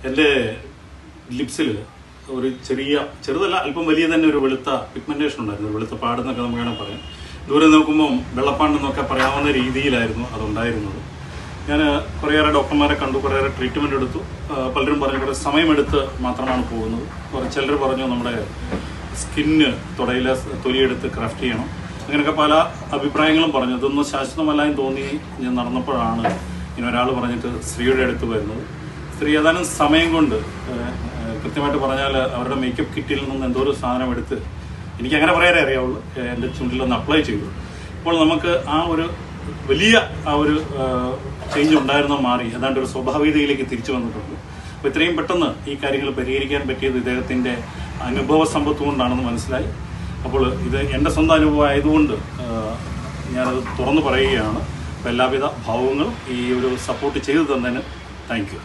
എൻ്റെ ലിപ്സിൽ ഒരു ചെറുതല്ല അല്പം വലിയ തന്നെ ഒരു വെളുത്ത പിഗ്മെന്റേഷൻ ഉണ്ടായിരുന്നു. ഒരു വെളുത്ത പാടെന്നൊക്കെ നമുക്ക് വേണമെങ്കിൽ പറയാം. ദൂരെ നോക്കുമ്പം വെള്ളപ്പാണ്ടെന്നൊക്കെ പറയാവുന്ന രീതിയിലായിരുന്നു അതുണ്ടായിരുന്നത്. ഞാൻ കുറേയേറെ ഡോക്ടർമാരെ കണ്ടു, കുറേയേറെ ട്രീറ്റ്മെൻറ്റ് എടുത്തു. പലരും പറഞ്ഞു കുറേ സമയമെടുത്ത് മാത്രമാണ് പോകുന്നത്. ചിലർ പറഞ്ഞു നമ്മുടെ സ്കിന്ന് തുടയിലെ തൊലിയെടുത്ത് ക്രാഫ്റ്റ് ചെയ്യണം. അങ്ങനെയൊക്കെ പല അഭിപ്രായങ്ങളും പറഞ്ഞു. ഇതൊന്നും ശാശ്വതമല്ലായും തോന്നി ഞാൻ നടന്നപ്പോഴാണ് ഇങ്ങനെ ഒരാൾ പറഞ്ഞിട്ട് സ്ത്രീയുടെ അടുത്ത് വരുന്നത്. സ്ത്രീ ഏതാനും സമയം കൊണ്ട് കൃത്യമായിട്ട് പറഞ്ഞാൽ അവരുടെ മേക്കപ്പ് കിറ്റിൽ നിന്ന് എന്തോ ഒരു സാധനം എടുത്ത്, എനിക്കങ്ങനെ പറയാനേ അറിയാവുള്ളൂ, എൻ്റെ ചുണ്ടിലൊന്ന് അപ്ലൈ ചെയ്തു. അപ്പോൾ നമുക്ക് ആ ഒരു വലിയ ചേഞ്ച് ഉണ്ടായിരുന്ന മാറി ഏതാണ്ട് ഒരു സ്വാഭാവികതയിലേക്ക് തിരിച്ചു വന്നിട്ടുണ്ട്. അപ്പോൾ ഇത്രയും പെട്ടെന്ന് ഈ കാര്യങ്ങൾ പരിഹരിക്കാൻ പറ്റിയത് ഇദ്ദേഹത്തിൻ്റെ അനുഭവ സമ്പത്ത് കൊണ്ടാണെന്ന് മനസ്സിലായി. അപ്പോൾ ഇത് എൻ്റെ സ്വന്തം അനുഭവം ആയതുകൊണ്ട് ഞാനത് തുറന്നു പറയുകയാണ്. അപ്പോൾ എല്ലാവിധ ഭാവങ്ങളും ഈ ഒരു സപ്പോർട്ട് ചെയ്തു തന്നതിന് താങ്ക് യു.